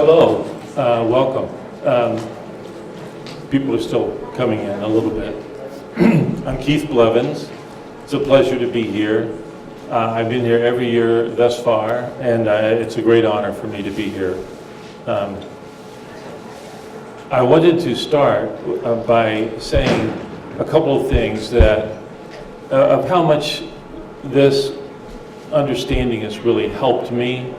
Hello, welcome. People are still coming in a little bit. I'm Keith Blevens. It's a pleasure to be here. I've been here every year thus far, and it's a great honor for me to be here. I wanted to start by saying a couple of things that of how much this understanding has really helped me.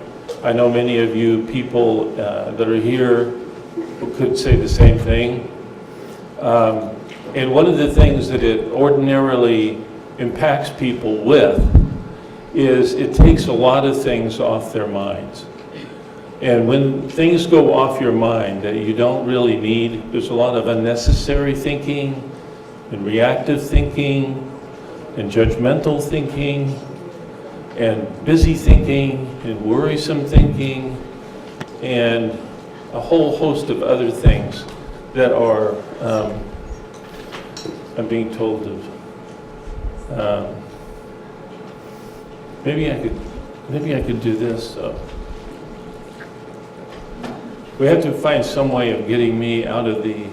I know many of you people that are here could say the same thing. And one of the things that it ordinarily impacts people with is it takes a lot of things off their minds. And when things go off your mind that you don't really need, there's a lot of unnecessary thinking and reactive thinking and judgmental thinking and busy thinking and worrisome thinking and a whole host of other things that are, I'm being told of, maybe I could do this. We have to find some way of getting me out of the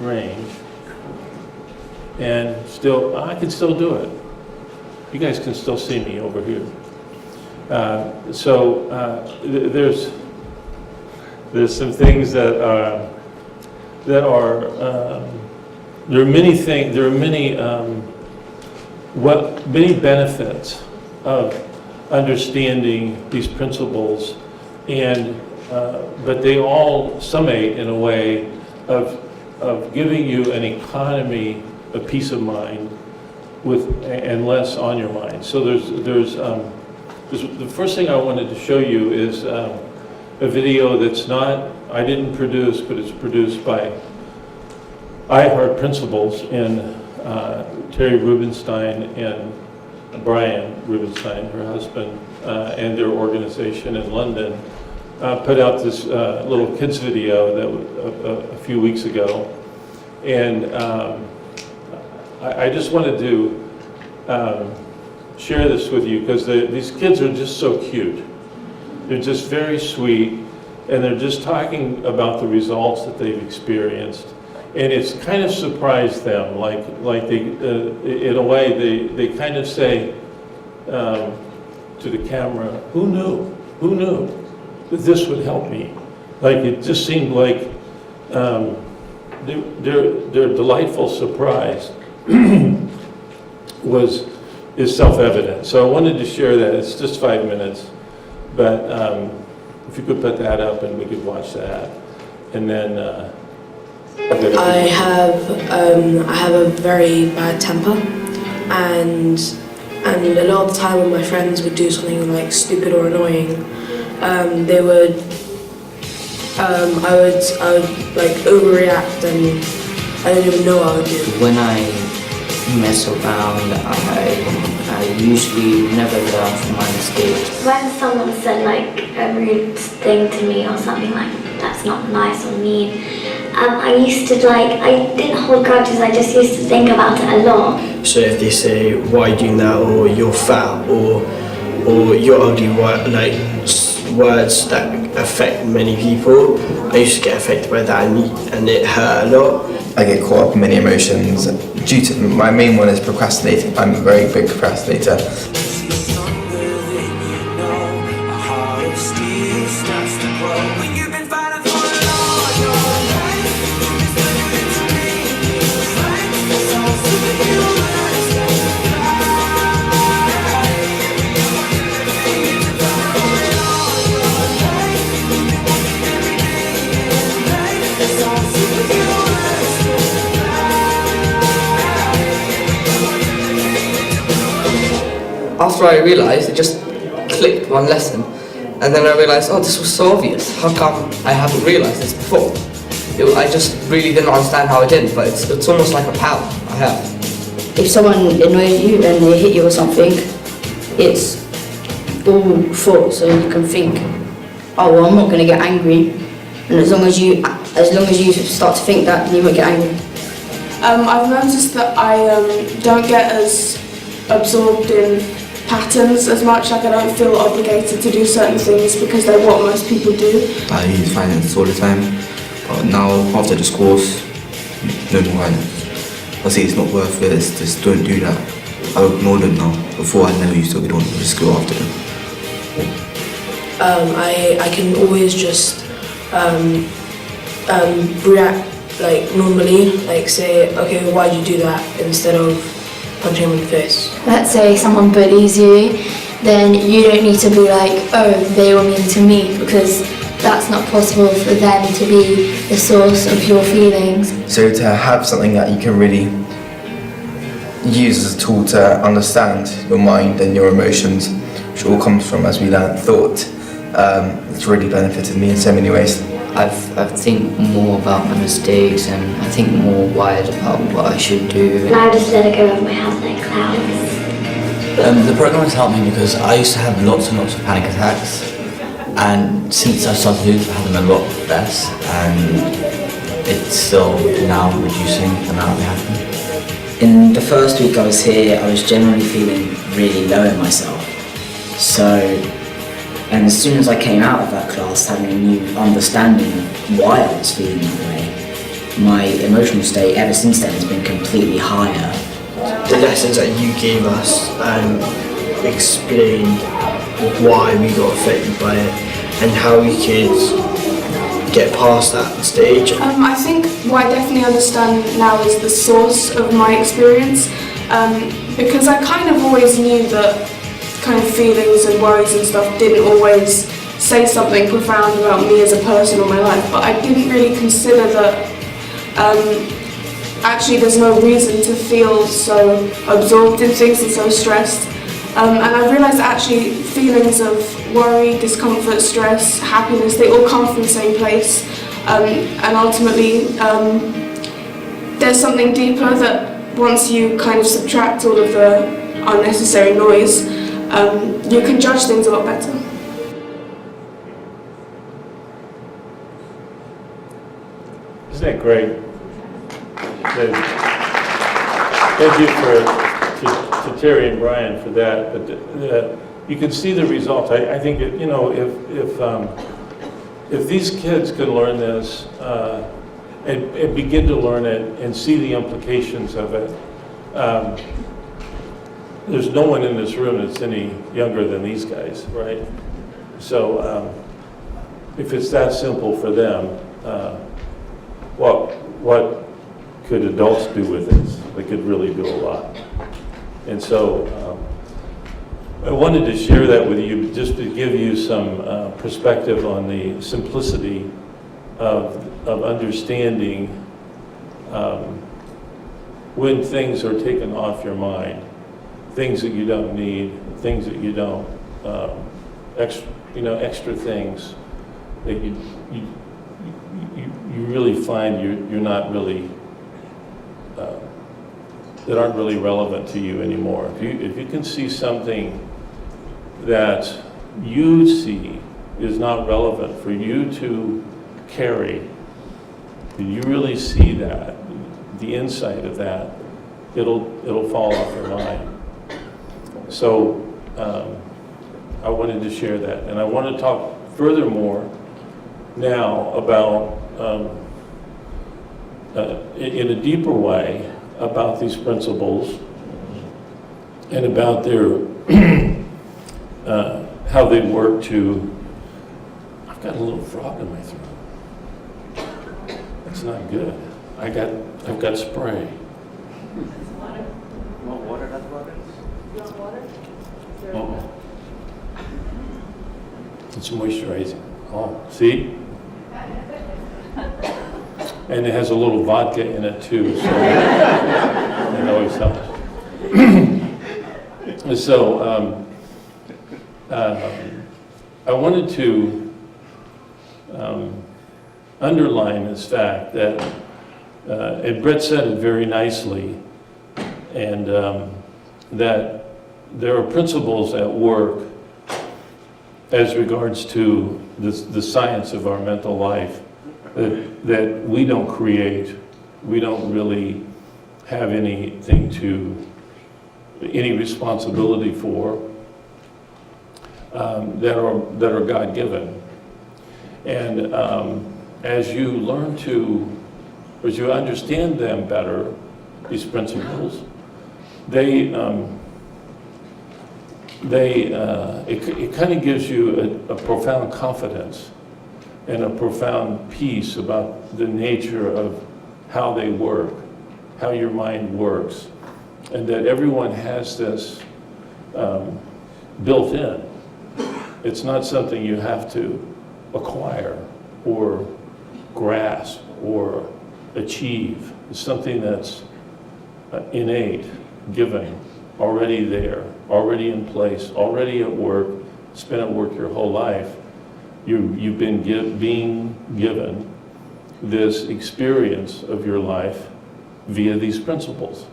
range, and still, I can still do it. You guys can still see me over here. There's some things that are there are many things. There are many benefits of understanding these principles, and but they all summate in a way of giving you an economy of peace of mind and less on your mind. So there's the first thing I wanted to show you is a video that's I didn't produce, but it's produced by iHeart Principles and Terry Rubenstein and Brian Rubenstein, her husband, and their organization in London put out this little kids video that a few weeks ago, and I just wanted to share this with you because these kids are just so cute. They're just very sweet, and they're just talking about the results that they've experienced, and it's kind of surprised them. Like they, in a way, they kind of say to the camera, "Who knew? Who knew that this would help me?" Like it just seemed like their delightful surprise is self-evident. So I wanted to share that. It's just 5 minutes, but if you could put that up and we could watch that, and then I have a very bad temper, and a lot of the time when my friends would do something like stupid or annoying, I would like overreact, and I don't even know what I would do. When I mess around, I usually never learn from my mistakes. When someone said like a rude thing to me or something like that's not nice or mean, I used to I didn't hold grudges, I just used to think about it a lot. So if they say, "Why are you doing that?" or "You're fat," or "You're ugly," like words that affect many people, I used to get affected by that, and it hurt a lot. I get caught up in many emotions due to my main one is procrastinating. I'm a very big procrastinator. After I realised, it just clicked one lesson, and then I realised, oh, this was so obvious. How come I haven't realised this before? I just really didn't understand how I didn't, but it's almost like a power I have. If someone annoys you and they hit you or something, it's all thought, so you can think, oh well, I'm not going to get angry, and as long as you start to think that, then you won't get angry. I've noticed that I don't get as absorbed in patterns as much. Like I don't feel obligated to do certain things because they're what most people do. I use finance all the time, but now after this course, no more finance. I say it's not worth it, just don't do that. I ignore them now. Before I never used to ignore them, I just go after them. I can always just react like normally, like say, okay, why'd you do that, instead of punching him in the face. Let's say someone bullies you, then you don't need to be like, oh, they were mean to me, because that's not possible for them to be the source of your feelings. So to have something that you can really use as a tool to understand your mind and your emotions, which all comes from, as we learned, thought, it's really benefited me in so many ways. I've think more about my mistakes, and I think more wide about what I should do. Now I just let it go over my head like clouds. The program has helped me because I used to have lots and lots of panic attacks, and since I started to have them a lot less, and it's still now reducing the amount they happen. In the first week I was here, I was generally feeling really low in myself. And as soon as I came out of that class, having a new understanding of why I was feeling that way, my emotional state ever since then has been completely higher. The lessons that you gave us explained why we got affected by it and how we could get past that stage. I think what I definitely understand now is the source of my experience, because I kind of always knew that kind of feelings and worries and stuff didn't always say something profound about me as a person or my life, but I didn't really consider that actually there's no reason to feel so absorbed in things and so stressed. And I realised that actually feelings of worry, discomfort, stress, happiness, they all come from the same place. And ultimately, there's something deeper that once you kind of subtract all of the unnecessary noise, you can judge things a lot better. Isn't that great? Thank you to Terry and Brian for that. But you can see the result. I think that, you know, if these kids can learn this and begin to learn it and see the implications of it, there's no one in this room that's any younger than these guys, right? So if it's that simple for them, what could adults do with it? They could really do a lot. And so I wanted to share that with you just to give you some perspective on the simplicity of understanding when things are taken off your mind. Things that you don't need, things that you don't, extra things that you really find you're not really, that aren't really relevant to you anymore. If you can see something that you see is not relevant for you to carry, you really see that, the insight of that, it'll fall off your mind. So I wanted to share that, and I want to talk furthermore now about, in a deeper way, about these principles and about their how they work to. I've got a little frog in my throat. That's not good. I've got spray. It's moisturizing. Oh, see? And it has a little vodka in it too, so it always helps. So I wanted to underline this fact that, and Brett said it very nicely, and that there are principles at work as regards to the science of our mental life that we don't create. We don't really have any responsibility for. that are God-given. And as you learn to, as you understand them better, these principles, it kind of gives you a profound confidence and a profound peace about the nature of how they work, how your mind works, and that everyone has this built in. It's not something you have to acquire or grasp or achieve. It's something that's innate, given, already there, already in place, already at work. It's been at work your whole life. You've been being given this experience of your life via these principles.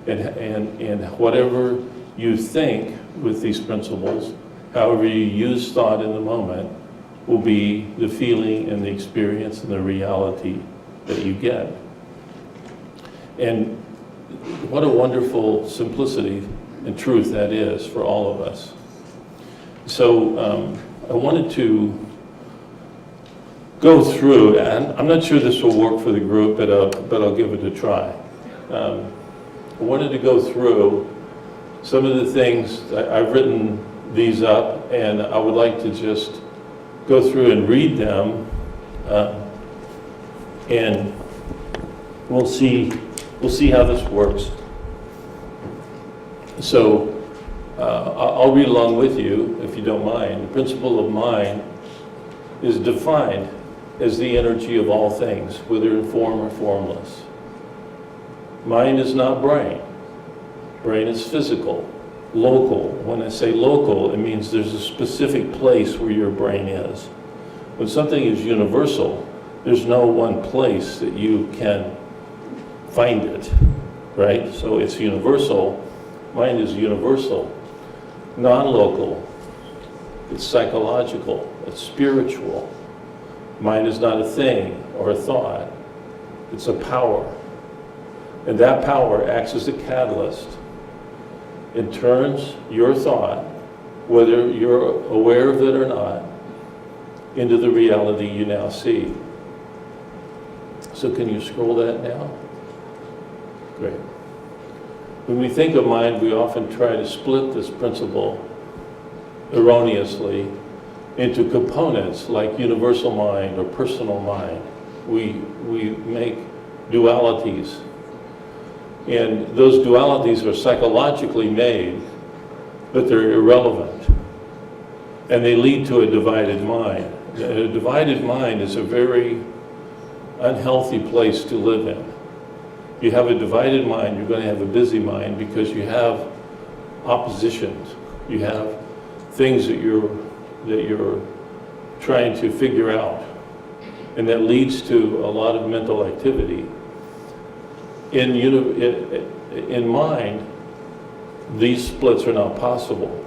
And whatever you think with these principles, however you use thought in the moment, will be the feeling and the experience and the reality that you get. And what a wonderful simplicity and truth that is for all of us. So I wanted to go through, and I'm not sure this will work for the group, but I'll give it a try. I wanted to go through some of the things. I've written these up, and I would like to just go through and read them, and we'll see how this works. So I'll read along with you, if you don't mind. The principle of mind is defined as the energy of all things, whether in form or formless. Mind is not brain. Brain is physical, local. When I say local, it means there's a specific place where your brain is. When something is universal, there's no one place that you can find it, right? So it's universal. Mind is universal. Non-local. It's psychological. It's spiritual. Mind is not a thing or a thought. It's a power. And that power acts as a catalyst. It turns your thought, whether you're aware of it or not, into the reality you now see. So can you scroll that now? Great. When we think of mind, we often try to split this principle erroneously into components like universal mind or personal mind. We make dualities. And those dualities are psychologically made, but they're irrelevant. And they lead to a divided mind. A divided mind is a very unhealthy place to live in. You have a divided mind, you're going to have a busy mind because you have oppositions. You have things that you're trying to figure out. And that leads to a lot of mental activity. In mind, these splits are not possible.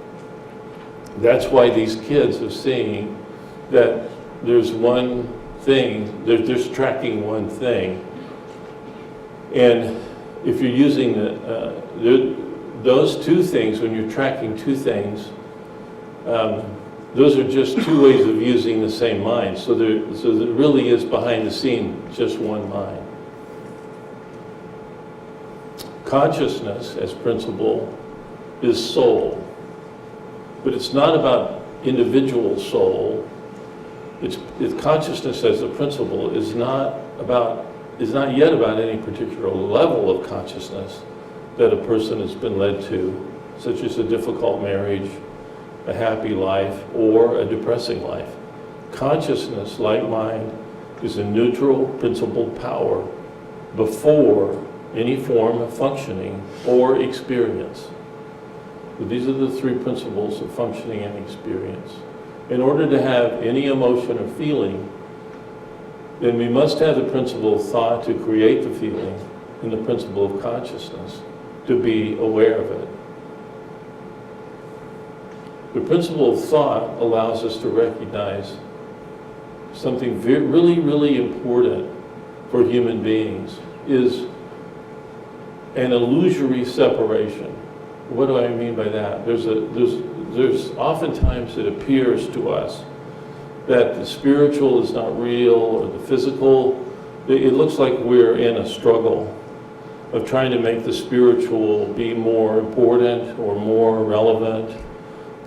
That's why these kids are seeing that there's one thing, they're just tracking one thing. And if you're using those two things, when you're tracking two things, those are just two ways of using the same mind. So there really is behind the scene just one mind. Consciousness as principle is soul, but it's not about individual soul. It's consciousness as a principle is not yet about any particular level of consciousness that a person has been led to, such as a difficult marriage, a happy life, or a depressing life. Consciousness, like mind, is a neutral principled power before any form of functioning or experience. But these are the three principles of functioning and experience. In order to have any emotion or feeling, then we must have the principle of thought to create the feeling and the principle of consciousness to be aware of it. The principle of thought allows us to recognize something really, really important for human beings is an illusory separation. What do I mean by that? There's there's oftentimes it appears to us that the spiritual is not real or the physical. It looks like we're in a struggle of trying to make the spiritual be more important or more relevant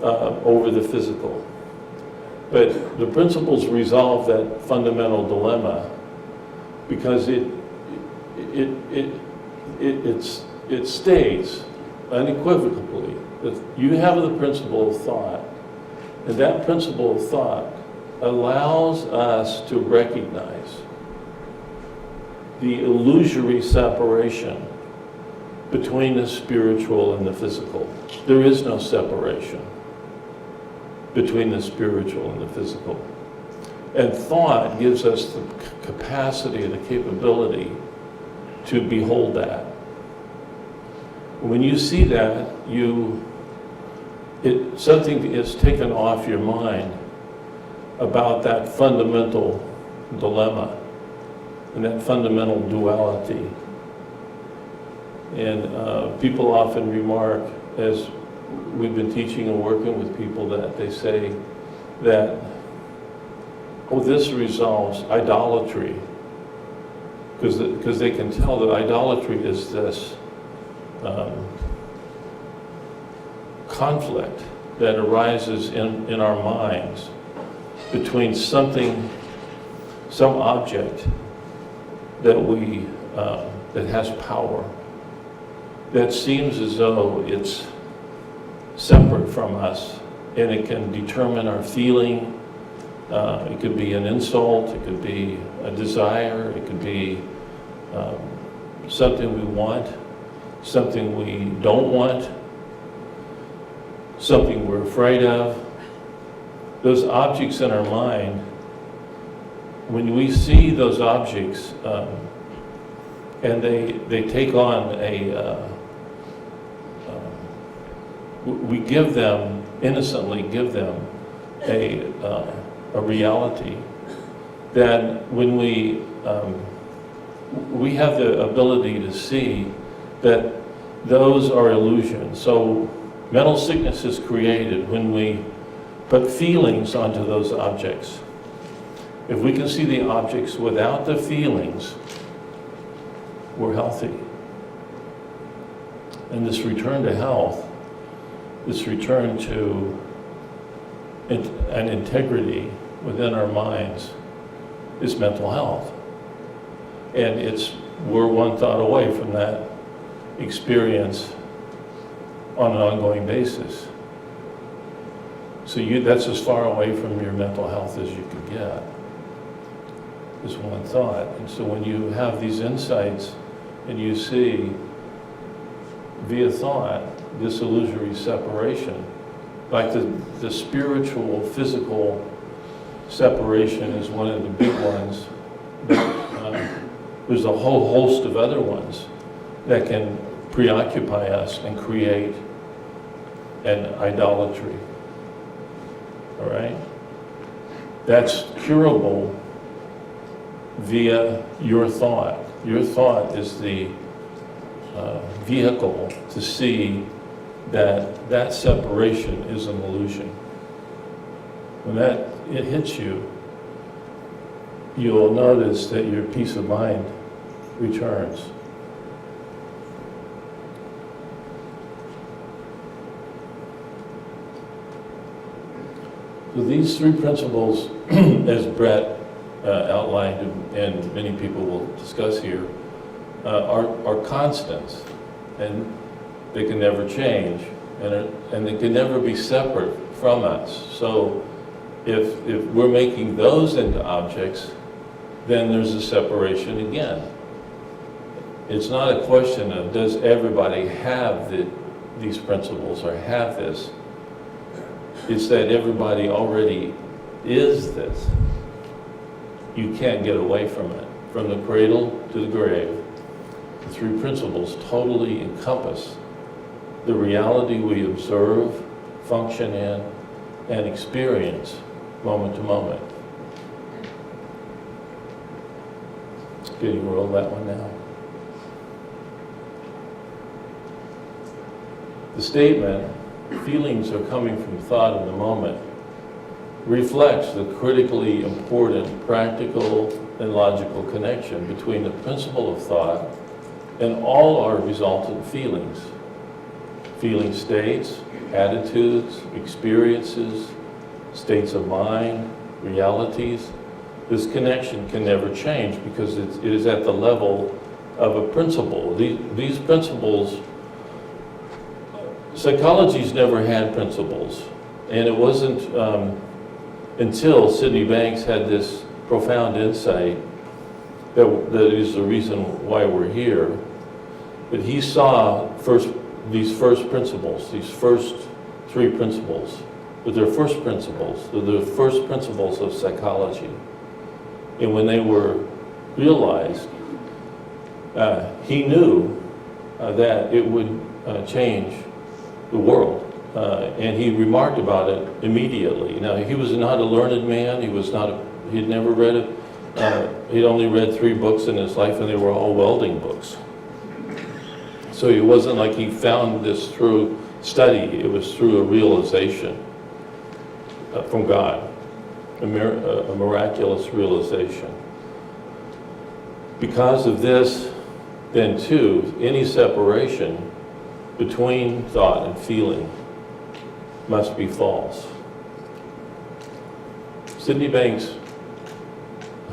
over the physical. But the principles resolve that fundamental dilemma because it states unequivocally that you have the principle of thought, and that principle of thought allows us to recognize the illusory separation between the spiritual and the physical. There is no separation between the spiritual and the physical. And thought gives us the capacity, the capability to behold that. When you see that, something is taken off your mind about that fundamental dilemma and that fundamental duality. And people often remark, as we've been teaching and working with people, that they say that, oh, this resolves idolatry, because they can tell that idolatry is this conflict that arises in our minds between something, some object that that has power, that seems as though it's separate from us, and it can determine our feeling. It could be an insult, it could be a desire, it could be something we want, something we don't want, something we're afraid of. Those objects in our mind, when we see those objects and they take on we give them, innocently give them a reality, then when we have the ability to see that those are illusions. So mental sickness is created when we put feelings onto those objects. If we can see the objects without the feelings, we're healthy. And this return to health, this return to an integrity within our minds is mental health. And we're one thought away from that experience on an ongoing basis. So that's as far away from your mental health as you could get, is one thought. And so when you have these insights and you see via thought this illusory separation, like the spiritual, physical separation is one of the big ones, but there's a whole host of other ones that can preoccupy us and create an idolatry. All right? That's curable via your thought. Your thought is the vehicle to see that separation is an illusion. When it hits you, you'll notice that your peace of mind returns. So these three principles, as Brett outlined and many people will discuss here, are constants, and they can never change, and they can never be separate from us. So if we're making those into objects, then there's a separation again. It's not a question of does everybody have these principles or have this. It's that everybody already is this. You can't get away from it. From the cradle to the grave, the three principles totally encompass the reality we observe, function in, and experience moment to moment. Can you roll that one now? The statement feelings are coming from thought in the moment reflects the critically important practical and logical connection between the principle of thought and all our resultant feelings. Feeling states, attitudes, experiences, states of mind, realities. This connection can never change because it is at the level of a principle. These principles, psychology's never had principles, and it wasn't until Sydney Banks had this profound insight that is the reason why we're here, that he saw these first principles, these first three principles, but they're first principles, they're the first principles of psychology. And when they were realized, he knew that it would change the world. And he remarked about it immediately. Now, he was not a learned man. He'd never read it. He'd only read 3 books in his life, and they were all welding books. So it wasn't like he found this through study. It was through a realization from God, a miraculous realization. Because of this, then too, any separation between thought and feeling must be false. Sydney Banks,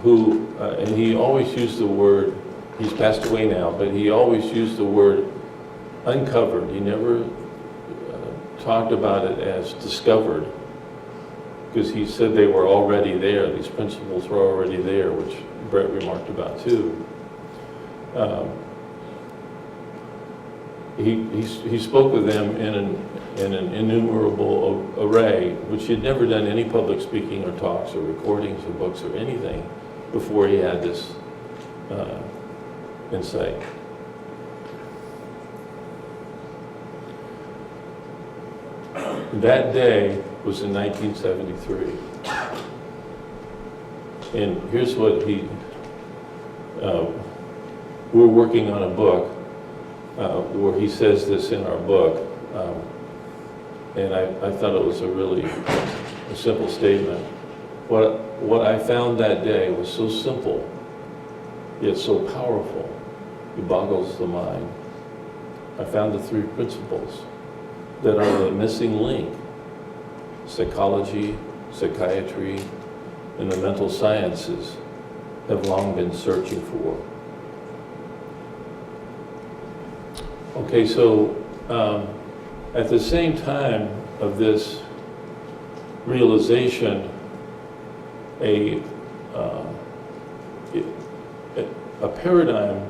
who, and he always used the word, he's passed away now, but he always used the word uncovered. He never talked about it as discovered, because he said they were already there, these principles were already there, which Brett remarked about too. He spoke with them in an innumerable array, which he'd never done any public speaking or talks or recordings or books or anything before he had this insight. That day was in 1973. And here's what we're working on a book where he says this in our book. And I thought it was a simple statement. What I found that day was so simple, yet so powerful, it boggles the mind. I found the 3 principles that are the missing link psychology, psychiatry, and the mental sciences have long been searching for. Okay, so at the same time of this realization, a paradigm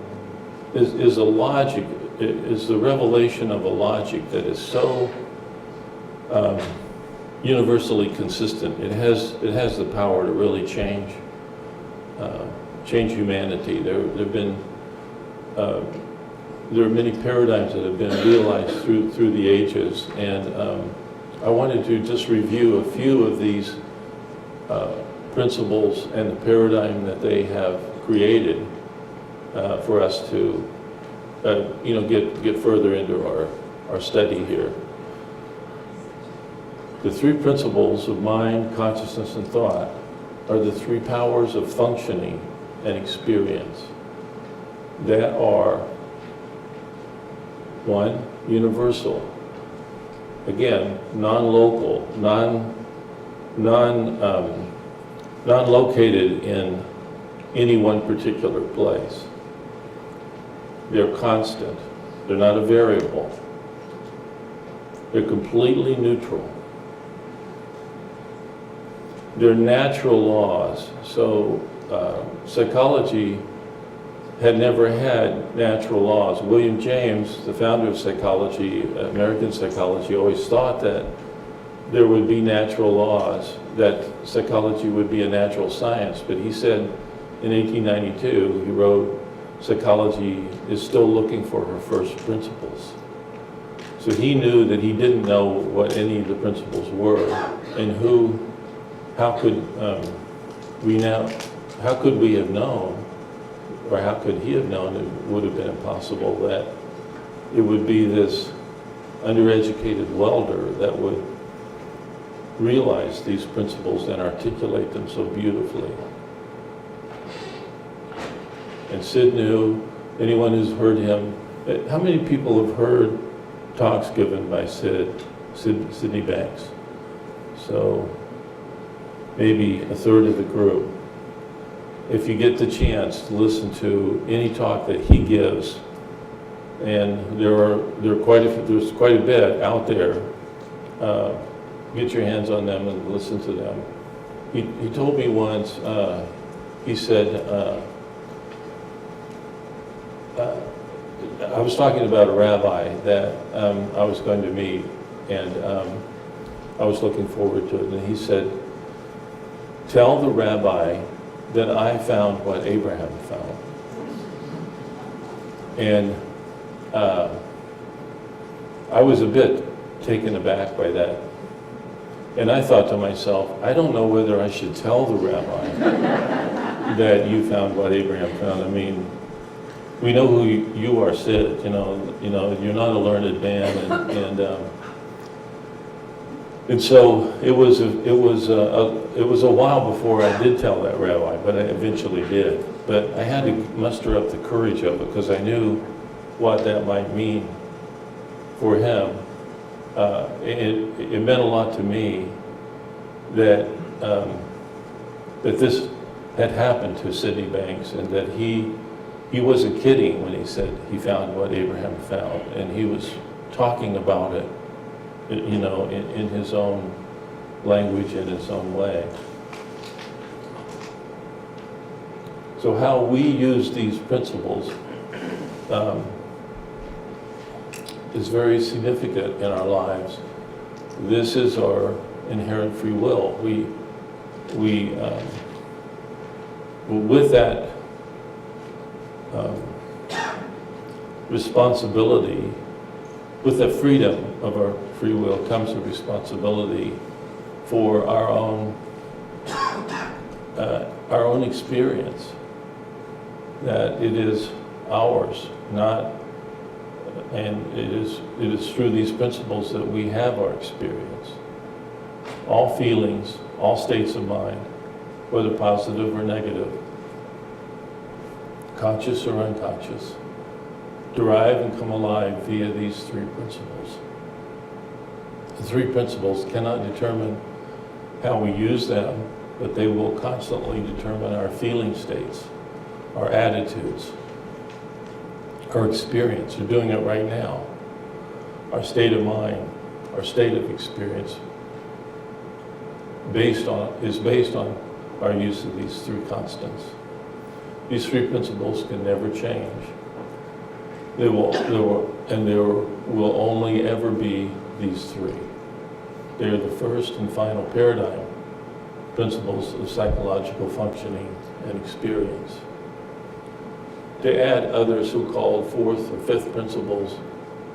is a logic, is the revelation of a logic that is so universally consistent. It has the power to really change humanity. There are many paradigms that have been realized through the ages, and I wanted to just review a few of these principles and the paradigm that they have created for us to get further into our study here. The 3 principles of mind, consciousness, and thought are the 3 powers of functioning and experience that are 1, universal. Again, non-local, non-located in any one particular place. They're constant. They're not a variable. They're completely neutral. They're natural laws. So psychology had never had natural laws. William James, the founder of psychology, American psychology, always thought that there would be natural laws, that psychology would be a natural science. But he said in 1892, he wrote, psychology is still looking for her first principles. So he knew that he didn't know what any of the principles were, and how could we have known, or how could he have known? It would have been impossible that it would be this undereducated welder that would realize these principles and articulate them so beautifully. And Sid knew, anyone who's heard him, how many people have heard talks given by Sydney Banks? So maybe a third of the group. If you get the chance to listen to any talk that he gives, and there's quite a bit out there, get your hands on them and listen to them. He told me once, he said, I was talking about a rabbi that I was going to meet, and I was looking forward to it, and he said, tell the rabbi that I found what Abraham found. And I was a bit taken aback by that. And I thought to myself, I don't know whether I should tell the rabbi that you found what Abraham found. I mean, we know who you are, Sid. You know, you're not a learned man, and so it was a while before I did tell that rabbi, but I eventually did. But I had to muster up the courage of it because I knew what that might mean for him. It meant a lot to me that that this had happened to Sydney Banks, and that he wasn't kidding when he said he found what Abraham found, and he was talking about it, you know, in his own language, in his own way. So how we use these principles is very significant in our lives. This is our inherent free will. We with that responsibility, with the freedom of our free will comes a responsibility for our own experience, that it is ours, not, and it is through these principles that we have our experience. All feelings, all states of mind, whether positive or negative, conscious or unconscious, derive and come alive via these three principles. The three principles cannot determine how we use them, but they will constantly determine our feeling states, our attitudes, our experience. We're doing it right now. Our state of mind, our state of experience is based on our use of these three constants. These three principles can never change. There will only ever be these three. They are the first and final paradigm principles of psychological functioning and experience. To add others so-called fourth or fifth principles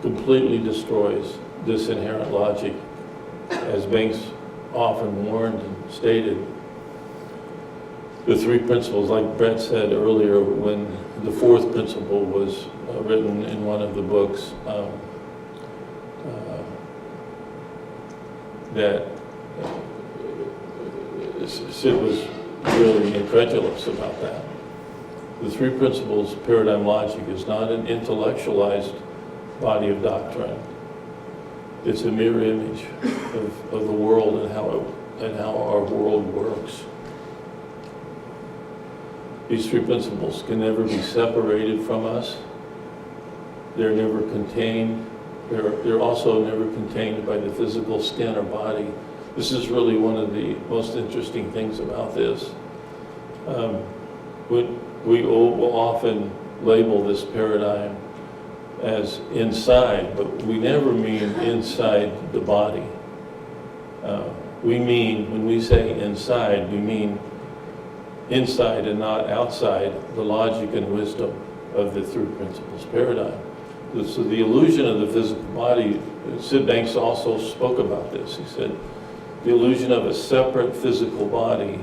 completely destroys this inherent logic. As Banks often warned and stated, the three principles, like Brett said earlier, when the fourth principle was written in one of the books, that Sid was really incredulous about that. The three principles paradigm logic is not an intellectualized body of doctrine. It's a mirror image of the world and how our world works. These three principles can never be separated from us. They're never contained. They're also never contained by the physical skin or body. This is really one of the most interesting things about this. We will often label this paradigm as inside, but we never mean inside the body. We mean, when we say inside, we mean inside and not outside the logic and wisdom of the three principles paradigm. So the illusion of the physical body, Sid Banks also spoke about this. He said, the illusion of a separate physical body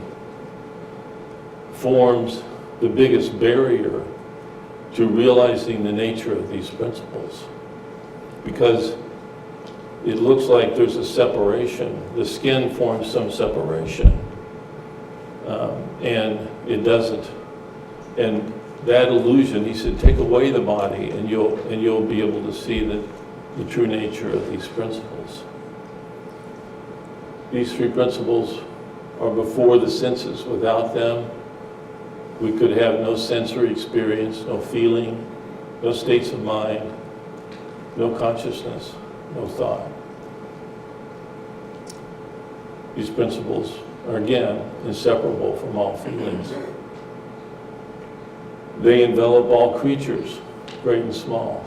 forms the biggest barrier to realizing the nature of these principles. Because it looks like there's a separation. The skin forms some separation, and it doesn't. And that illusion, he said, take away the body, and you'll be able to see the true nature of these principles. These three principles are before the senses. Without them, we could have no sensory experience, no feeling, no states of mind, no consciousness, no thought. These principles are, again, inseparable from all feelings. They envelop all creatures, great and small,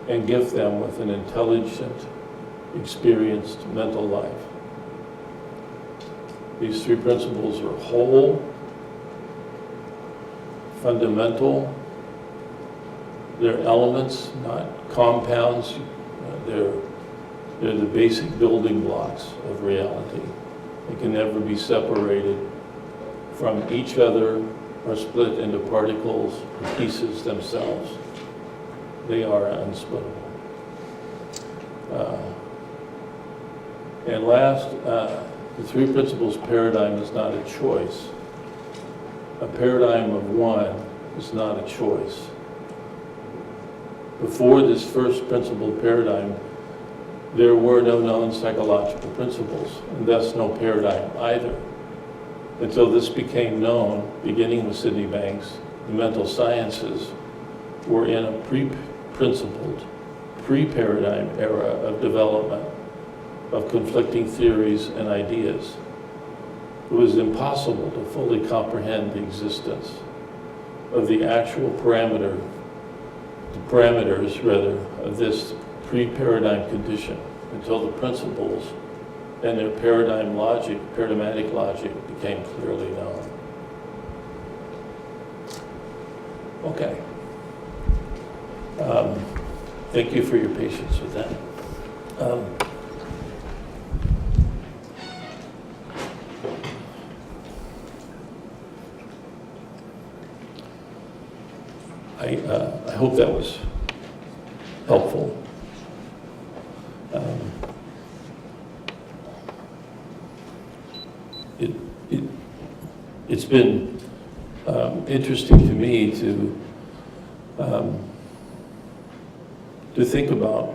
and gift them with an intelligent, experienced mental life. These three principles are whole, fundamental. They're elements, not compounds. They're the basic building blocks of reality. They can never be separated from each other or split into particles or pieces themselves. They are unsplittable. And last, the three principles paradigm is not a choice. A paradigm of one is not a choice. Before this first principle paradigm, there were no known psychological principles, and thus no paradigm either. Until this became known, beginning with Sydney Banks, the mental sciences were in a pre-principled, pre-paradigm era of development of conflicting theories and ideas. It was impossible to fully comprehend the existence of the actual parameters of this pre-paradigm condition until the principles and their paradigmatic logic became clearly known. Okay. Thank you for your patience with that. I hope that was helpful. It's been interesting to me to think about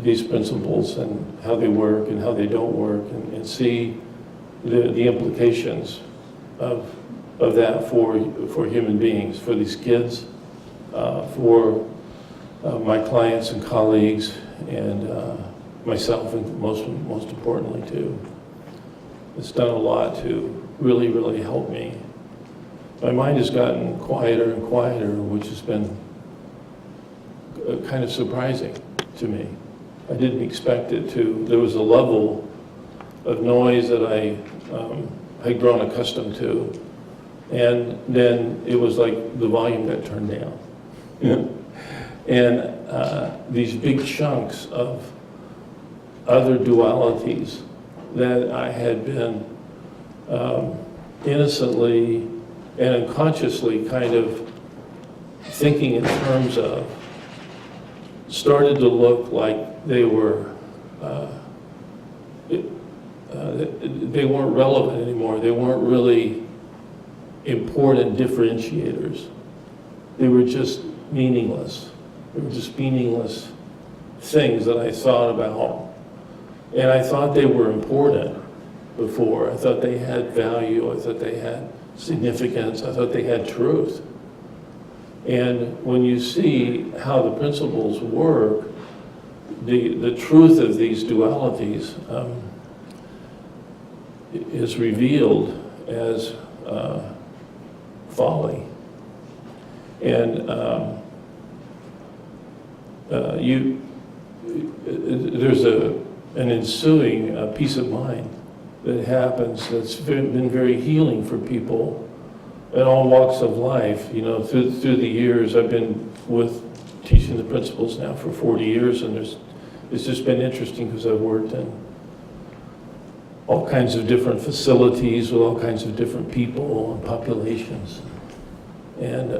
these principles and how they work and how they don't work, and see the implications of that for human beings, for these kids, for my clients and colleagues, and myself, and most importantly too. It's done a lot to really, really help me. My mind has gotten quieter and quieter, which has been kind of surprising to me. I didn't expect it to. There was a level of noise that I had grown accustomed to, and then it was like the volume got turned down. And these big chunks of other dualities that I had been innocently and unconsciously kind of thinking in terms of started to look like they were they weren't relevant anymore. They weren't really important differentiators. They were just meaningless. They were just meaningless things that I thought about. And I thought they were important before. I thought they had value. I thought they had significance. I thought they had truth. And when you see how the principles work, the truth of these dualities is revealed as folly. And there's an ensuing peace of mind that happens that's been very healing for people in all walks of life. You know, through the years, I've been teaching the principles now for 40 years, and it's just been interesting because I've worked in all kinds of different facilities with all kinds of different people and populations. And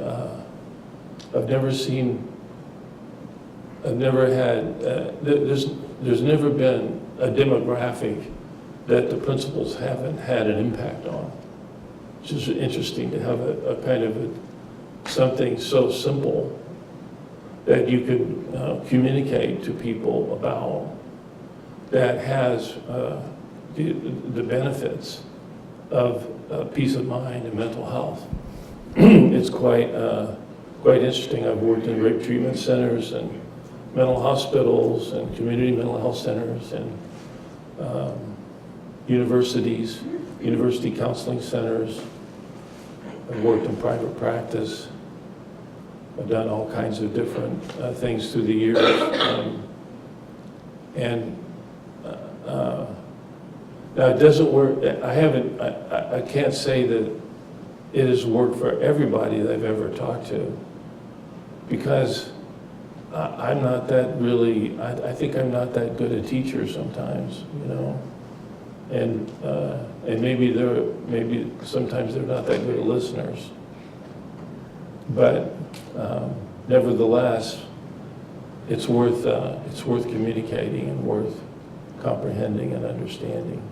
I've never seen I've never had, there's never been a demographic that the principals haven't had an impact on. It's just interesting to have a kind of something so simple that you could communicate to people about that has the benefits of peace of mind and mental health. It's quite interesting. I've worked in rape treatment centers and mental hospitals and community mental health centers and universities, university counseling centers. I've worked in private practice. I've done all kinds of different things through the years. Now it doesn't work, I can't say that it has worked for everybody that I've ever talked to, because I'm not that really, I think I'm not that good a teacher sometimes, you know? And maybe sometimes they're not that good at listeners. But nevertheless, it's worth communicating and worth comprehending and understanding.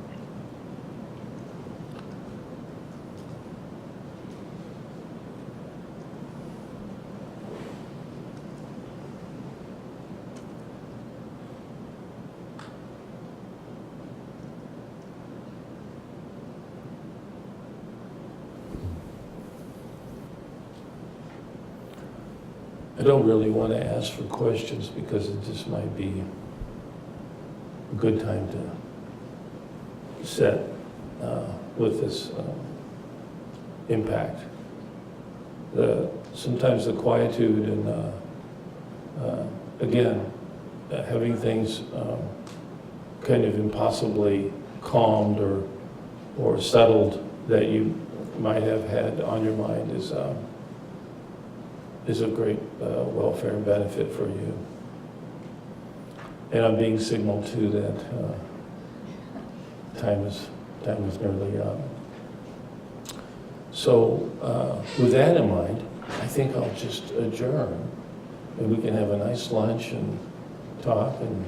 I don't really want to ask for questions because it just might be a good time to set with this impact. Sometimes the quietude and again, having things kind of impossibly calmed or settled that you might have had on your mind is a great welfare and benefit for you. And I'm being signaled too that time is nearly up. So with that in mind, I think I'll just adjourn, and we can have a nice lunch and talk. And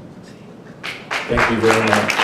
thank you very much.